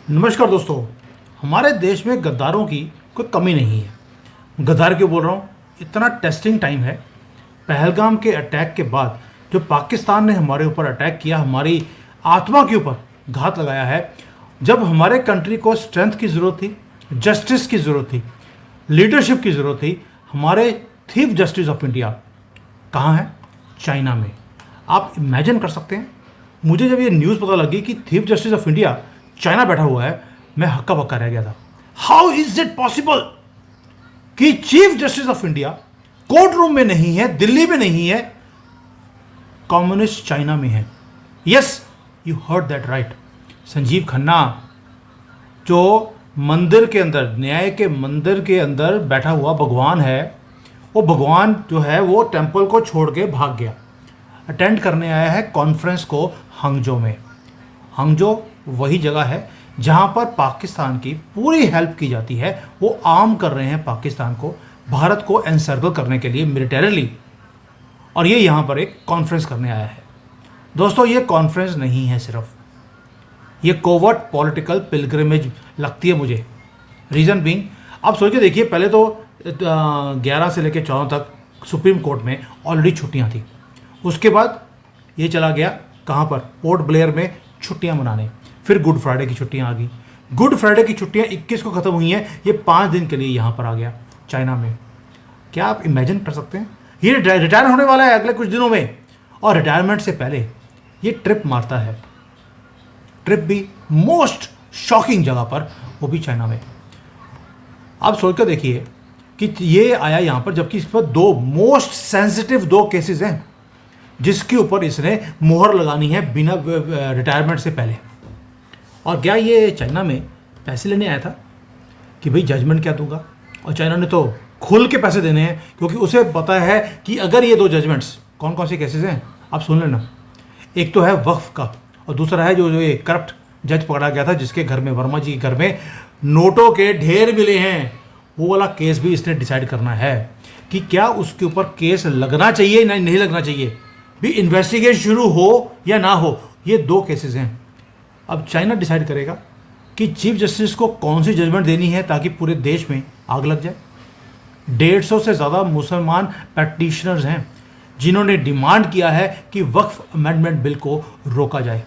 नमस्कार दोस्तों। हमारे देश में गद्दारों की कोई कमी नहीं है। गद्दार क्यों बोल रहा हूँ? इतना टेस्टिंग टाइम है। पहलगाम के अटैक के बाद जो पाकिस्तान ने हमारे ऊपर अटैक किया, हमारी आत्मा के ऊपर घात लगाया है। जब हमारे कंट्री को स्ट्रेंथ की ज़रूरत थी, जस्टिस की ज़रूरत थी, लीडरशिप की ज़रूरत थी, हमारे चीफ जस्टिस ऑफ इंडिया कहाँ है? चाइना में। आप इमेजिन कर सकते हैं, मुझे जब ये न्यूज़ पता लगी कि chief justice of India China बैठा हुआ है, मैं हक्का बक्का रह गया था। हाउ इज इट पॉसिबल कि chief justice of India court room में नहीं है, दिल्ली में नहीं है, कम्युनिस्ट चाइना में है। Yes, you heard that right. Sanjeev Khanna जो मंदिर के अंदर, न्याय के मंदिर के अंदर बैठा हुआ भगवान है, वो भगवान जो है वो टेंपल को छोड़ के भाग गया। अटेंड करने आया है कॉन्फ्रेंस को हंगजो में। हंगजो वही जगह है जहां पर पाकिस्तान की पूरी हेल्प की जाती है। वो आर्म कर रहे हैं पाकिस्तान को, भारत को एनसर्कल करने के लिए मिलिटरीली, और ये यहां पर एक कॉन्फ्रेंस करने आया है। दोस्तों, ये कॉन्फ्रेंस नहीं है, सिर्फ ये कोवर्ट पॉलिटिकल पिलग्रिमेज लगती है मुझे। रीज़न बीइंग, आप सोच के देखिए, पहले तो 11 से लेकर 14 तक सुप्रीम कोर्ट में ऑलरेडी छुट्टियां थी। उसके बाद ये चला गया कहाँ पर? पोर्ट ब्लेयर में छुट्टियां मनाने। फिर गुड फ्राइडे की छुट्टियां आ गई। गुड फ्राइडे की छुट्टियां 21 को ख़त्म हुई हैं। ये 5 दिन के लिए यहाँ पर आ गया चाइना में। क्या आप इमेजिन कर सकते हैं? ये रिटायर होने वाला है अगले कुछ दिनों में, और रिटायरमेंट से पहले ये ट्रिप मारता है। ट्रिप भी मोस्ट शॉकिंग जगह पर, वो भी चाइना में। आप सोच कर देखिए कि ये आया यहाँ पर, जबकि इस पर दो मोस्ट सेंसिटिव 2 केसेस हैं जिसके ऊपर इसने मोहर लगानी है बिना रिटायरमेंट से पहले। और क्या ये चाइना में पैसे लेने आया था कि भाई जजमेंट क्या दूंगा? और चाइना ने तो खुल के पैसे देने हैं, क्योंकि उसे पता है कि अगर ये 2 जजमेंट्स, कौन कौन से केसेस हैं आप सुन लेना। एक तो है वक्फ का, और दूसरा है जो ये करप्ट जज पकड़ा गया था जिसके घर में, वर्मा जी के घर में नोटों के ढेर मिले हैं। वो वाला केस भी इसने डिसाइड करना है कि क्या उसके ऊपर केस लगना चाहिए, नहीं लगना चाहिए, भी इन्वेस्टिगेशन शुरू हो या ना हो। ये 2 केसेस हैं। अब चाइना डिसाइड करेगा कि चीफ जस्टिस को कौन सी जजमेंट देनी है ताकि पूरे देश में आग लग जाए। 150 से ज़्यादा मुसलमान पैटिशनर्स हैं जिन्होंने डिमांड किया है कि वक्फ अमेंडमेंट बिल को रोका जाए,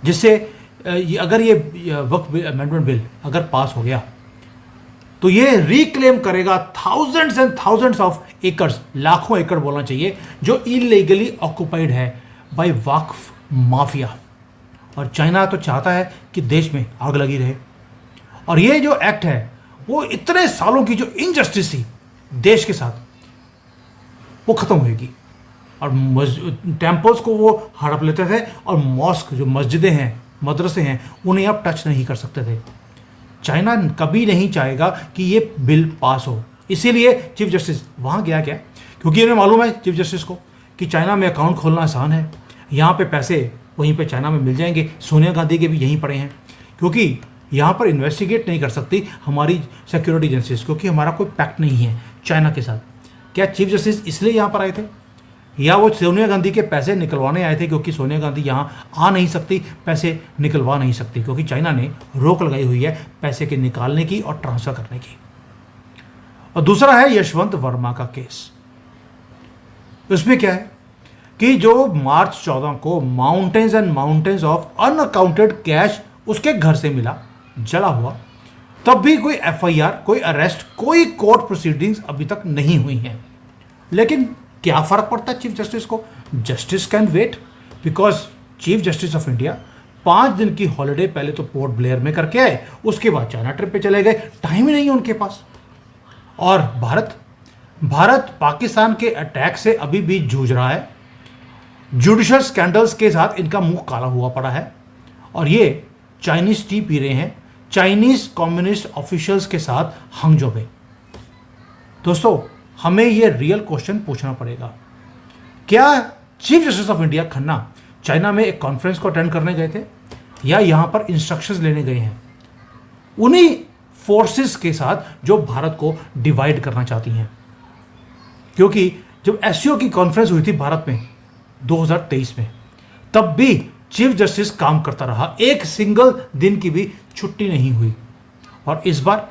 जिससे अगर ये वक्फ अमेंडमेंट बिल अगर पास हो गया तो ये रिक्लेम करेगा thousands and thousands of acres, लाखों एकड़ बोलना चाहिए, जो इलीगली ऑक्युपाइड है बाय वक्फ माफिया। और चाइना तो चाहता है कि देश में आग लगी रहे। और ये जो एक्ट है वो इतने सालों की जो इनजस्टिस थी देश के साथ, वो खत्म होगी। और टेम्पल्स को वो हड़प लेते थे, और मॉस्क जो मस्जिदें हैं, मदरसे हैं, उन्हें अब टच नहीं कर सकते थे। चाइना कभी नहीं चाहेगा कि ये बिल पास हो, इसीलिए चीफ जस्टिस वहाँ गया। क्या? क्योंकि इन्हें मालूम है चीफ जस्टिस को कि चाइना में अकाउंट खोलना आसान है, यहाँ पे पैसे वहीं पे चाइना में मिल जाएंगे। सोनिया गांधी के भी यहीं पड़े हैं, क्योंकि यहाँ पर इन्वेस्टिगेट नहीं कर सकती हमारी सिक्योरिटी एजेंसीज, क्योंकि हमारा कोई पैक्ट नहीं है चाइना के साथ। क्या चीफ जस्टिस इसलिए यहाँ पर आए थे, या वो सोनिया गांधी के पैसे निकलवाने आए थे? क्योंकि सोनिया गांधी यहाँ आ नहीं सकती, पैसे निकलवा नहीं सकती, क्योंकि चाइना ने रोक लगाई हुई है पैसे के निकालने की और ट्रांसफर करने की। और दूसरा है यशवंत वर्मा का केस। उसमें क्या है कि जो मार्च 14 को mountains and mountains of unaccounted cash उसके घर से मिला जला हुआ, तब भी कोई एफआईआर, कोई अरेस्ट, कोई कोर्ट प्रोसीडिंग्स अभी तक नहीं हुई हैं। लेकिन क्या फर्क पड़ता है चीफ जस्टिस को? Justice can wait, because chief justice of India 5 दिन की हॉलिडे पहले तो पोर्ट ब्लेयर में करके आए, उसके बाद चाइना ट्रिप पे चले गए। टाइम ही नहीं है उनके पास। और भारत पाकिस्तान के अटैक से अभी भी जूझ रहा है। जुडिशल स्कैंडल्स के साथ इनका मुंह काला हुआ पड़ा है, और ये चाइनीज टी पी रहे हैं चाइनीज कम्युनिस्ट ऑफिशियल्स के साथ हंगजो में। दोस्तों, हमें ये रियल क्वेश्चन पूछना पड़ेगा, क्या chief justice of India Khanna China में एक कॉन्फ्रेंस को अटेंड करने गए थे, या यहां पर इंस्ट्रक्शंस लेने गए हैं उन्हीं फोर्सेस के साथ जो भारत को डिवाइड करना चाहती हैं? क्योंकि जब एससीओ की कॉन्फ्रेंस हुई थी भारत में 2023 में, तब भी चीफ जस्टिस काम करता रहा, एक सिंगल दिन की भी छुट्टी नहीं हुई। और इस बार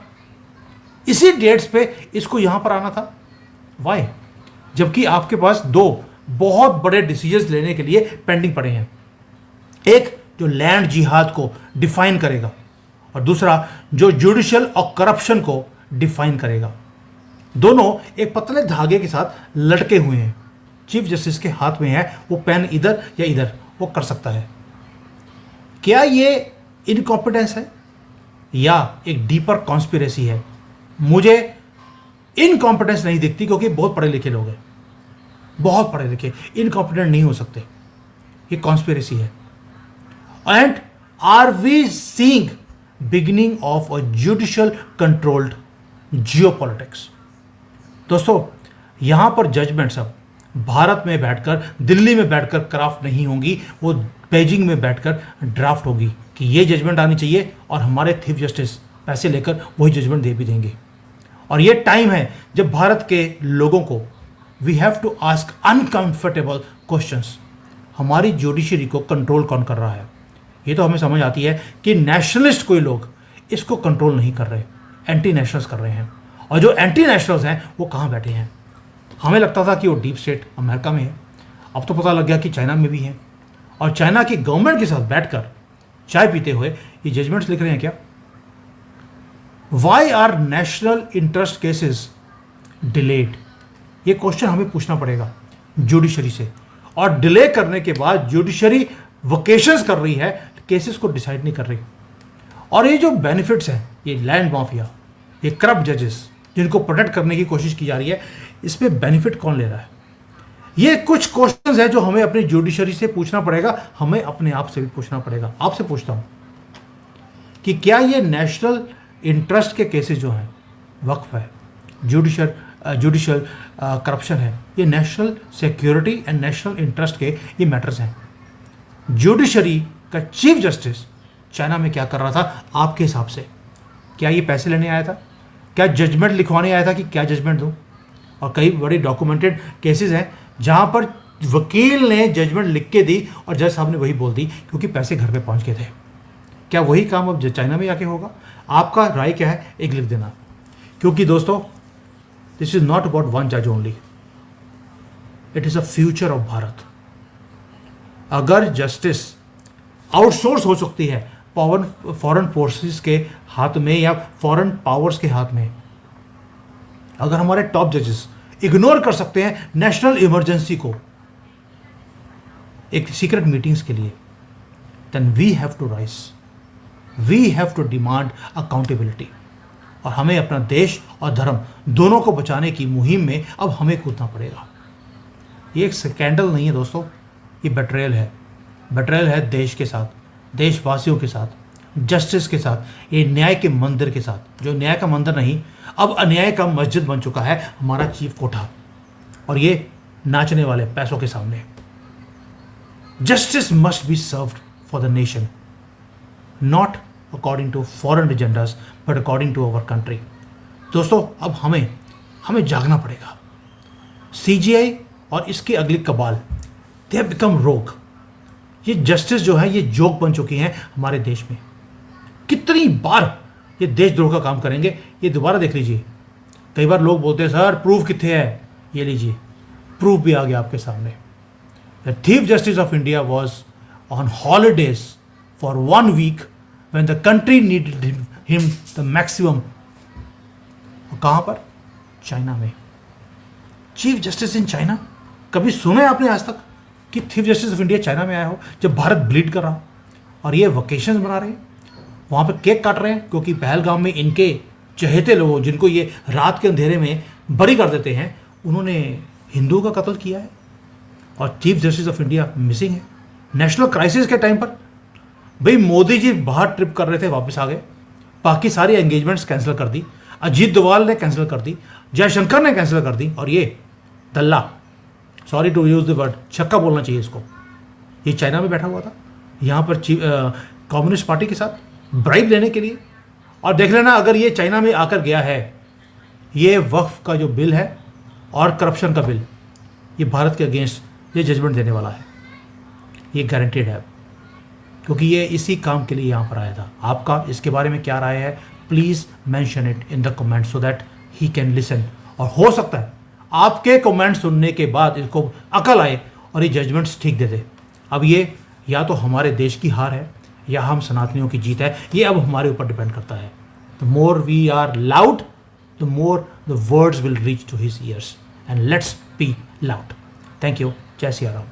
इसी डेट्स पे इसको यहां पर आना था। वाई? जबकि आपके पास दो बहुत बड़े डिसीजंस लेने के लिए पेंडिंग पड़े हैं, एक जो लैंड जिहाद को डिफाइन करेगा और दूसरा जो जुडिशियल और करप्शन को डिफाइन करेगा। दोनों एक पतले धागे के साथ लटके हुए हैं। चीफ जस्टिस के हाथ में है, वो पेन इधर या इधर वो कर सकता है। क्या ये इनकॉम्पिटेंस है या एक डीपर कॉन्स्पिरेसी है? मुझे इनकॉम्पिटेंस नहीं दिखती, क्योंकि बहुत पढ़े लिखे लोग हैं, बहुत पढ़े लिखे, इनकॉम्पिटेंट नहीं हो सकते। ये कॉन्स्पिरेसी है। And are we seeing beginning of a judicial controlled geopolitics? दोस्तों, यहां पर जजमेंट्स अब भारत में बैठकर, दिल्ली में बैठकर क्राफ्ट नहीं होंगी, वो बेजिंग में बैठकर ड्राफ्ट होगी कि ये जजमेंट आनी चाहिए, और हमारे चीफ जस्टिस पैसे लेकर वही जजमेंट दे भी देंगे। और ये टाइम है जब भारत के लोगों को we have to ask uncomfortable questions. हमारी जुडिशरी को कंट्रोल कौन कर रहा है? ये तो हमें समझ आती है कि नेशनलिस्ट कोई लोग इसको कंट्रोल नहीं कर रहे, एंटी नेशनल्स कर रहे हैं। और जो एंटी नेशनल्स हैं वो कहाँ बैठे हैं? हमें लगता था कि वो डीप स्टेट अमेरिका में है, अब तो पता लग गया कि चाइना में भी है। और चाइना की गवर्नमेंट के साथ बैठकर चाय पीते हुए ये जजमेंट्स लिख रहे हैं क्या? Why are national interest cases delayed? ये क्वेश्चन हमें पूछना पड़ेगा जुडिशरी से। और डिले करने के बाद जुडिशरी वकेशंस कर रही है, केसेस को डिसाइड नहीं कर रही। और ये जो बेनिफिट्स हैं, ये लैंड माफिया, ये करप्ट जजेस जिनको प्रोटेक्ट करने की कोशिश की जा रही है, इसमें बेनिफिट कौन ले रहा है? ये कुछ क्वेश्चंस हैं जो हमें अपनी जुडिशरी से पूछना पड़ेगा, हमें अपने आप से भी पूछना पड़ेगा। आपसे पूछता हूं कि क्या ये नेशनल इंटरेस्ट के केसेस जो हैं, वक्फ है, जुडिशियल करप्शन है, ये national security and national interest के ये मैटर्स हैं। जुडिशरी का चीफ जस्टिस चाइना में क्या कर रहा था आपके हिसाब से? क्या ये पैसे लेने आया था? क्या जजमेंट लिखवाने आया था कि क्या जजमेंट दूं? और कई बड़े डॉक्यूमेंटेड केसेस हैं जहां पर वकील ने जजमेंट लिख के दी और जज साहब ने वही बोल दी, क्योंकि पैसे घर पे पहुंच गए थे। क्या वही काम अब चाइना में आके होगा? आपका राय क्या है, एक लिख देना। क्योंकि दोस्तों, this is not about one जज only, it is a future of Bharat. अगर जस्टिस आउटसोर्स हो सकती है फॉरेन फोर्सेस के हाथ में या फॉरेन पावर्स के हाथ में, अगर हमारे टॉप जजेस इग्नोर कर सकते हैं नेशनल इमरजेंसी को एक सीक्रेट मीटिंग्स के लिए, then we have to rise, we have to demand accountability. और हमें अपना देश और धर्म दोनों को बचाने की मुहिम में अब हमें कूदना पड़ेगा। ये एक स्कैंडल नहीं है दोस्तों, ये बेट्रेयल है। बेट्रेयल है देश के साथ, देशवासियों के साथ, जस्टिस के साथ, ये न्याय के मंदिर के साथ, जो न्याय का मंदिर नहीं अब अन्याय का मस्जिद बन चुका है हमारा चीफ कोठा, और ये नाचने वाले पैसों के सामने। Justice must be served for the nation, not according to foreign agendas but according to our country. दोस्तों, अब हमें जागना पड़ेगा। सीजीआई और इसकी अगली कबाल, दे हैव बिकम रोग। ये जस्टिस जो है ये जोक बन चुकी हैं हमारे देश में। कितनी बार ये देशद्रोह का काम करेंगे, ये दोबारा देख लीजिए। कई बार लोग बोलते हैं सर प्रूफ कितने है, ये लीजिए प्रूफ भी आ गया आपके सामने। The chief justice of India was on holidays for 1 week when the country needed him the maximum. कहाँ पर? चाइना में। चीफ जस्टिस इन चाइना, कभी सुना है आपने आज तक कि chief justice of India China में आया हो जब भारत ब्लीड कर रहा हो? और ये वकेशंस बना रहे हैं, वहाँ पे केक काट रहे हैं, क्योंकि पहलगाम में इनके चहेते लोग जिनको ये रात के अंधेरे में बरी कर देते हैं, उन्होंने हिंदुओं का कत्ल किया है। और chief justice of India missing है नेशनल क्राइसिस के टाइम पर। भाई मोदी जी बाहर ट्रिप कर रहे थे, वापस आ गए, बाकी सारी एंगेजमेंट्स कैंसिल कर दी, अजीत डोभाल ने कैंसिल कर दी, जयशंकर ने कैंसिल कर दी, और ये दल्ला, sorry to use the word, छक्का बोलना चाहिए इसको, ये चाइना में बैठा हुआ था यहाँ पर कम्युनिस्ट पार्टी के साथ ब्राइब लेने के लिए। और देख लेना, अगर ये चाइना में आकर गया है, ये वक्फ का जो बिल है और करप्शन का बिल, ये भारत के अगेंस्ट ये जजमेंट देने वाला है, ये गारंटेड है। क्योंकि ये इसी काम के लिए यहाँ पर आया था। आपका इसके बारे में क्या राय है, please mention it in the comment so that he can listen. और हो सकता है आपके कमेंट सुनने के बाद इसको अकल आए और ये जजमेंट्स ठीक दे दे। अब ये या तो हमारे देश की हार है या हम सनातनियों की जीत है, ये अब हमारे ऊपर डिपेंड करता है। The more we are loud, the more the words will reach to his ears, and let's be loud. Thank you. जय सिया राम।